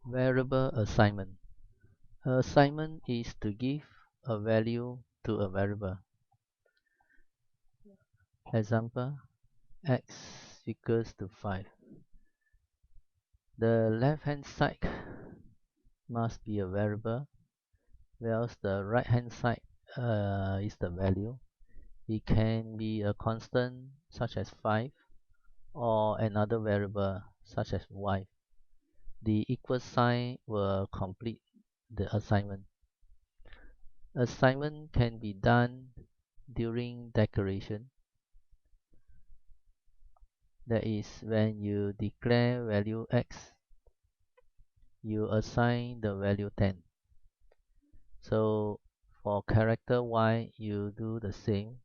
Variable assignment. Assignment is to give a value to a variable. Example, x equals to 5. The left hand side must be a variable, whereas the right hand side is the value. It can be a constant such as 5 or another variable such as y. The equal sign will complete the assignment. Assignment can be done during declaration. That is, when you declare value x, you assign the value 10. So for character y, you do the same.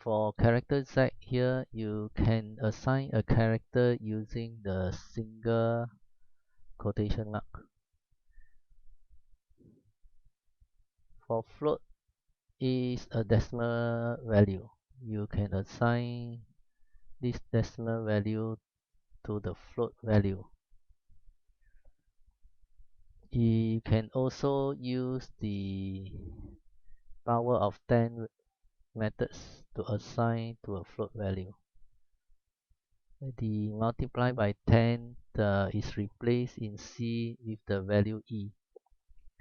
For character z here, you can assign a character using the single quotation mark. For float is a decimal value. You can assign this decimal value to the float value. You can also use the power of 10 methods to assign to a float value. The multiply by 10 is replaced in C with the value E.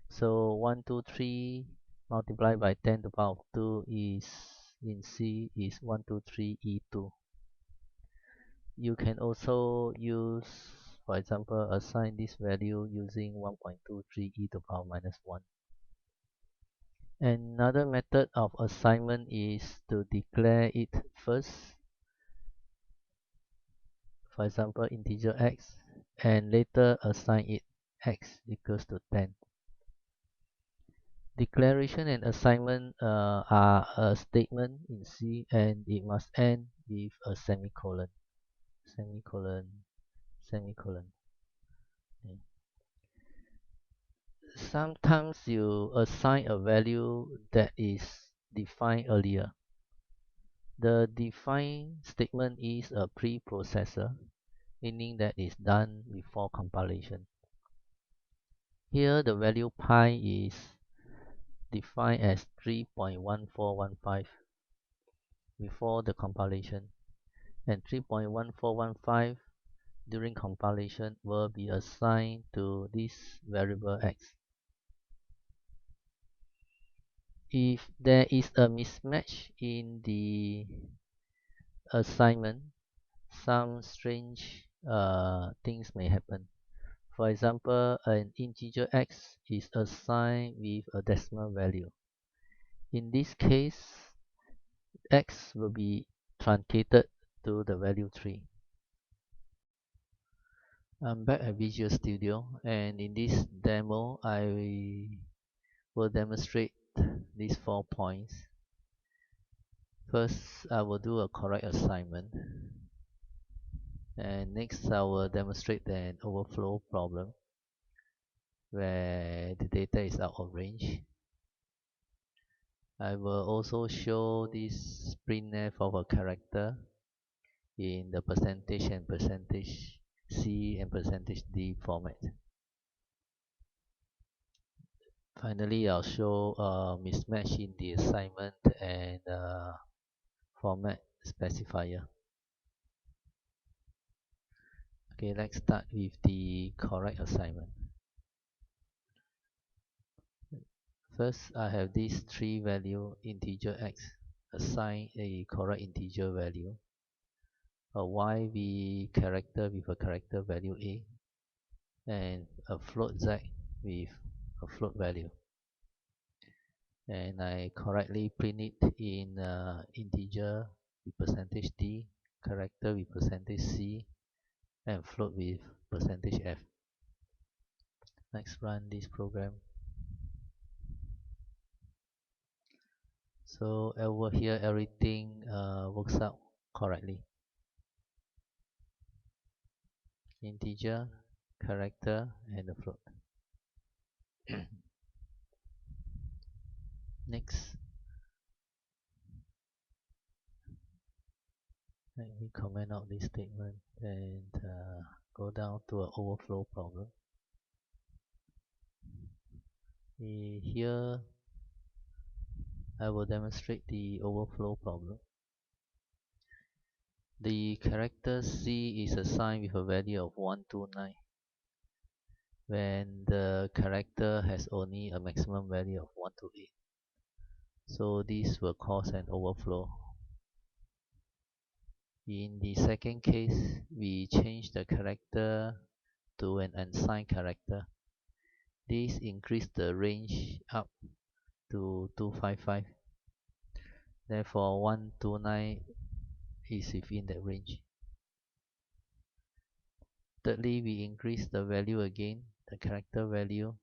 So 123 multiplied by 10 to the power of 2 is in C is 123 E2. You can also use, for example, assign this value using 1.23 e to the power minus 1. Another method of assignment is to declare it first, for example, integer x, and later assign it x equals to 10. Declaration and assignment are a statement in C, and it must end with a semicolon. Semicolon, semicolon. Okay. Sometimes you assign a value that is defined earlier. The define statement is a preprocessor, meaning that it's done before compilation. Here the value pi is defined as 3.1415 before the compilation, and 3.1415 during compilation will be assigned to this variable x. If there is a mismatch in the assignment, some strange things may happen. For example, an integer x is assigned with a decimal value. In this case, x will be truncated to the value 3. I'm back at Visual Studio, and in this demo, I will demonstrate these 4 points. First, I will do a correct assignment. And next, I will demonstrate an overflow problem where the data is out of range. I will also show this printf of a character in the percentage and percentage C and percentage D format. Finally, I'll show a mismatch in the assignment and format specifier. Okay, let's start with the correct assignment. First, I have this 3 value integer x, assign a correct integer value, a y character with a character value a, and a float z with a float value. And I correctly print it in integer with percentage d, character with percentage c, and float with percentage f. Let's run this program. So over here, everything works out correctly. Integer, character, and the float. Next, let me comment out this statement and go down to an overflow problem. Here I will demonstrate the overflow problem. The character C is assigned with a value of 129 when the character has only a maximum value of 128. So this will cause an overflow. In the second case, we change the character to an unsigned character. This increases the range up to 255. Therefore, 129 is within that range. Thirdly, we increase the value again, the character value,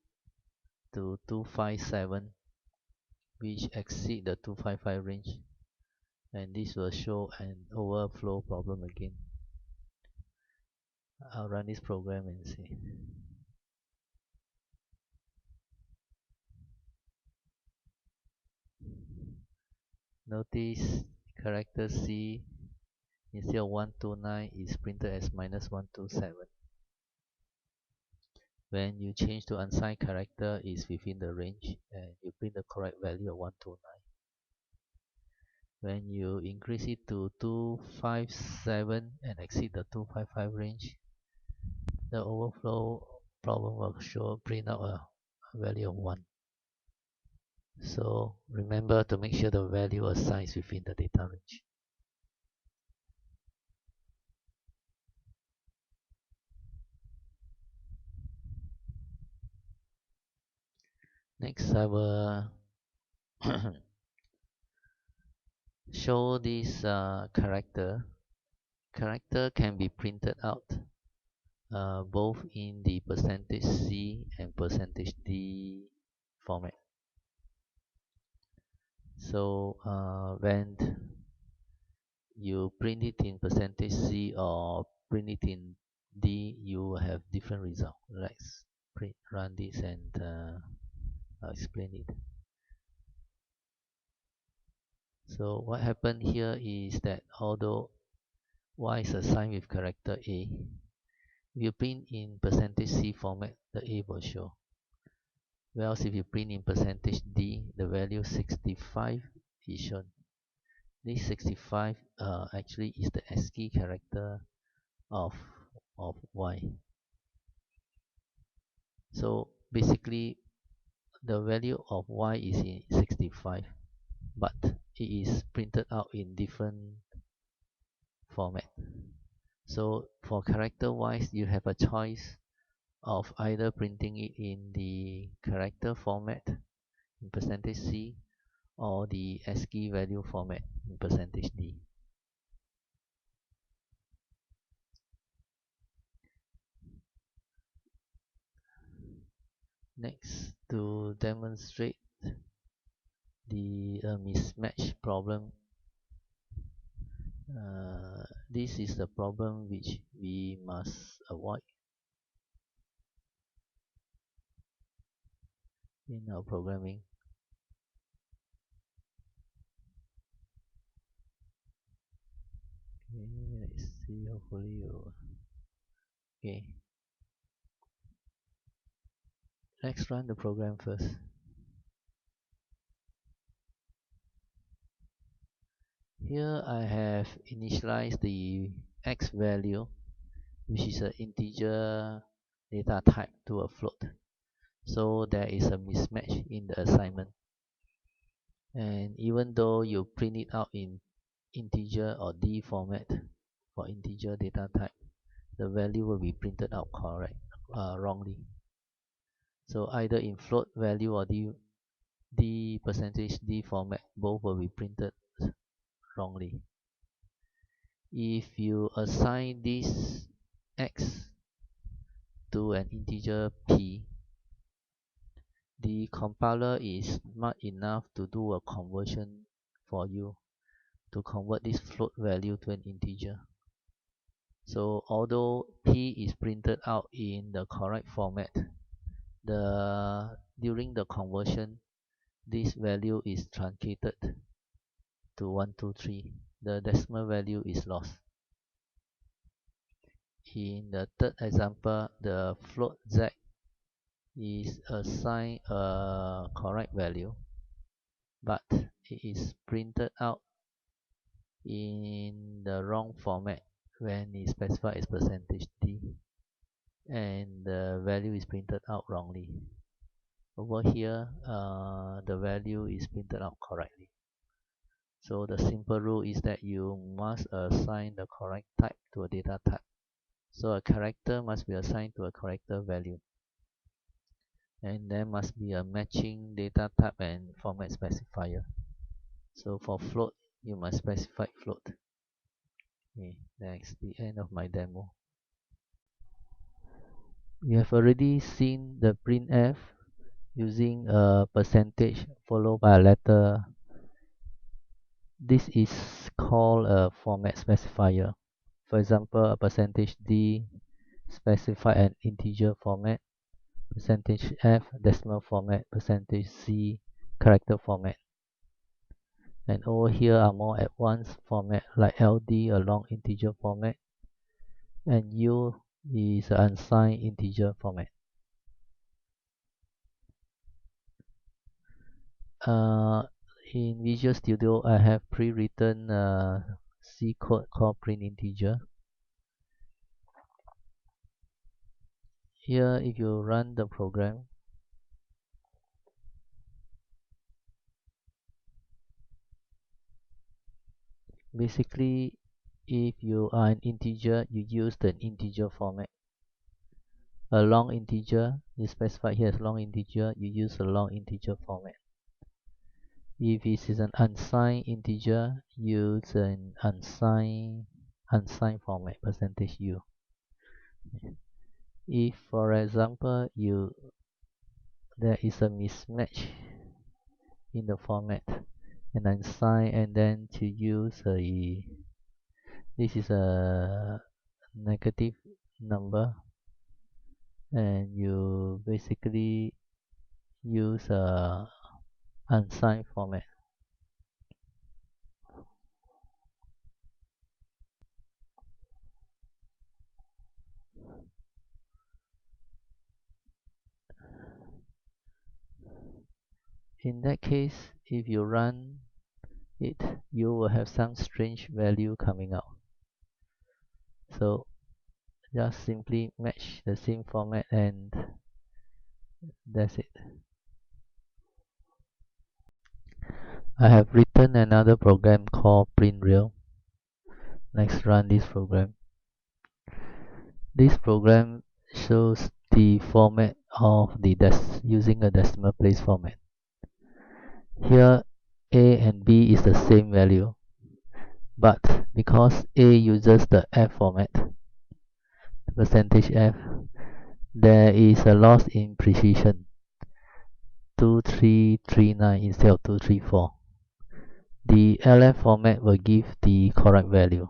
to 257, which exceeds the 255 range. And this will show an overflow problem again. I'll run this program and see. Notice character C instead of 129 is printed as -127. When you change to unsigned character, is within the range and you print the correct value of 129. When you increase it to 257 and exceed the 255 range, the overflow problem will show print out a value of 1. So remember to make sure the value assigned is within the data range. Next, I will show this character. Character can be printed out both in the %C and %D format. So when you print it in %C or print it in D, you will have different result. Let's run this and I'll explain it. So what happened here is that although Y is assigned with character A, if you print in %C format, the A will show. Whereas if you print in %D, the value 65 is shown. This 65 actually is the ASCII character of Y. So basically, the value of Y is in 65, but it is printed out in different format. So for character wise, you have a choice of either printing it in the character format in %C or the ASCII value format in %D. Next, to demonstrate the mismatch problem, this is the problem which we must avoid in our programming. Okay, let's see, hopefully you... Okay, let's run the program first. Here I have initialized the x value, which is an integer data type, to a float. So there is a mismatch in the assignment. And even though you print it out in integer or D format for integer data type, the value will be printed out wrongly. So either in float value or D %D format, both will be printed wrongly. If you assign this x to an integer p, the compiler is smart enough to do a conversion for you to convert this float value to an integer. So although p is printed out in the correct format, during the conversion, this value is truncated to 123. The decimal value is lost. in the third example, the float z is assigned a correct value, but it is printed out in the wrong format when it specified as percentage %d, and the value is printed out wrongly. Over here, the value is printed out correctly. So the simple rule is that you must assign the correct type to a data type. So a character must be assigned to a character value, and there must be a matching data type and format specifier. So for float, you must specify float. Okay, that's the end of my demo. You have already seen the printf using a percentage followed by a letter. This is called a format specifier. For example, a percentage %d specify an integer format, percentage %f decimal format, percentage %c character format. And over here are more advanced format like LD, a long integer format, and U is an unsigned integer format. In Visual Studio, I have pre-written C code called print integer. Here, if you run the program, basically, if you are an integer, you use the integer format. A long integer, you specify here as long integer, you use a long integer format. If it is an unsigned integer, use an unsigned format, percentage %u. If, for example, there is a mismatch in the format, an unsigned, and then to use this is a negative number, and you basically use a unsigned format. In that case, if you run it, you will have some strange value coming out. So just simply match the same format, and that's it. I have written another program called printreal. Let's run this program. This program shows the format of the using a decimal place format. Here A and B is the same value, but because A uses the F format, percentage %f, there is a loss in precision, 2339 instead of 234. The LF format will give the correct value.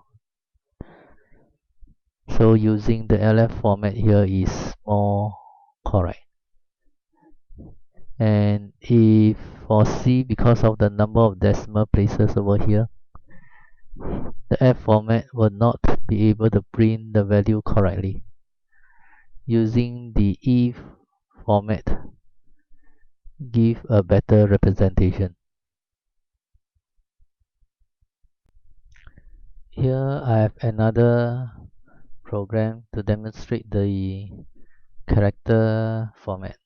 So using the LF format here is more correct. And if for C, because of the number of decimal places over here, the F format will not be able to print the value correctly. Using the E format give a better representation. Here I have another program to demonstrate the character format.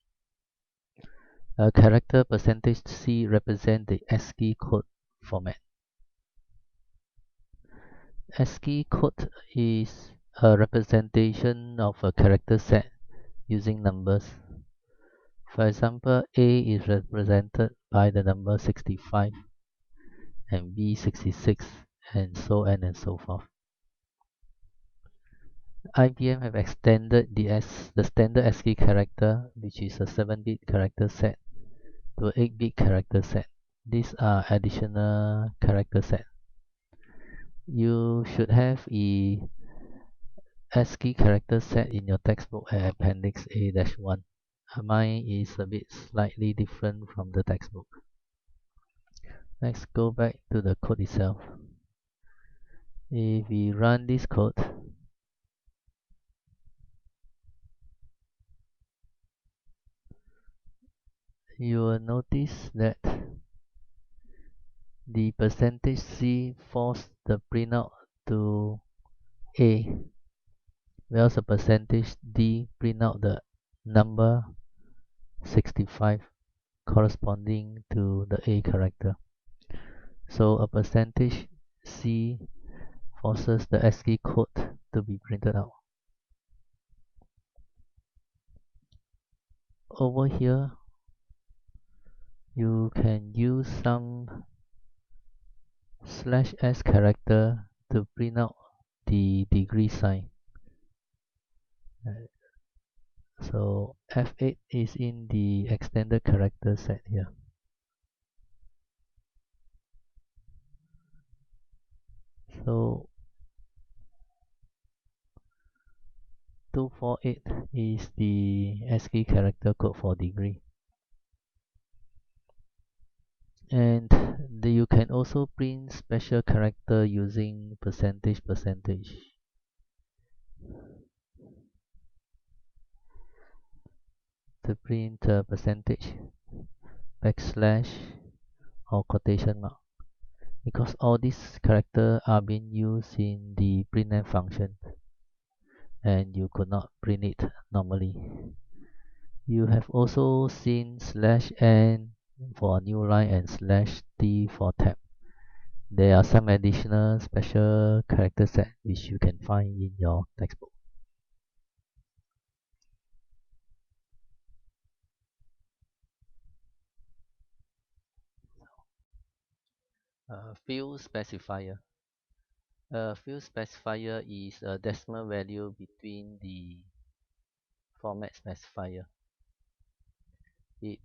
A character percentage %c represent the ASCII code format. ASCII code is a representation of a character set using numbers. For example, A is represented by the number 65 and B 66, and so on and so forth. IBM have extended the standard ASCII character, which is a 7-bit character set, to an 8-bit character set. These are additional character set. You should have a ASCII character set in your textbook at Appendix A-1. Mine is a bit slightly different from the textbook. Let's go back to the code itself. If we run this code, you will notice that the percentage C force the printout to A, whereas the percentage D print out the number 65 corresponding to the A character. So a percentage C forces the ASCII code to be printed out. Over here, you can use some /s character to print out the degree sign. So F8 is in the extended character set here. So 248 is the ASCII character code for degree. And you can also print special character using percentage. To print percentage, backslash, or quotation mark, because all these characters are being used in the printf function and you could not print it normally. You have also seen /n for a new line and /t for tab. There are some additional special character set which you can find in your textbook. Field specifier. A field specifier is a decimal value between the format specifier. It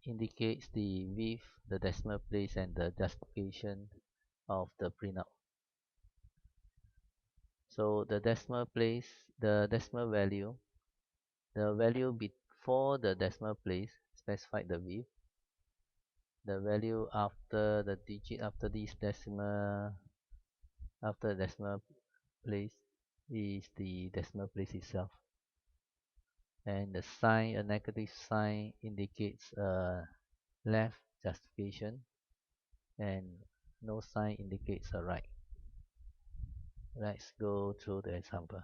indicates the width, the decimal place, and the justification of the printout. So the decimal place, the decimal value, the value before the decimal place specified the width. The value after the digit after this decimal, after the decimal place, is the decimal place itself. And the sign, a negative sign, indicates a left justification, and no sign indicates a right. Let's go through the example.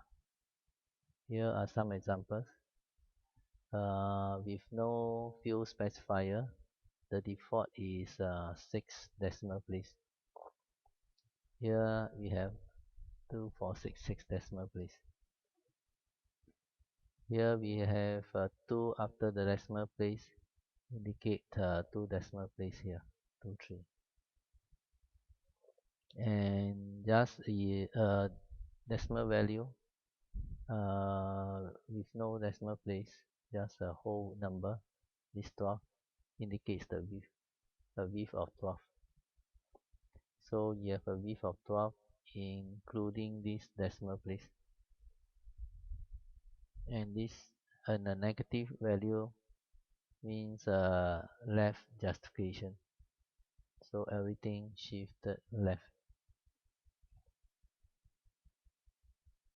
Here are some examples. With no field specifier, the default is 6 decimal place. Here we have 2466 decimal place. Here we have 2 after the decimal place, indicate 2 decimal place here, 2 3. And just a decimal value with no decimal place, just a whole number, this 12 indicates the width of 12. So you have a width of 12 including this decimal place, and this and a negative value means left justification, so everything shifted left.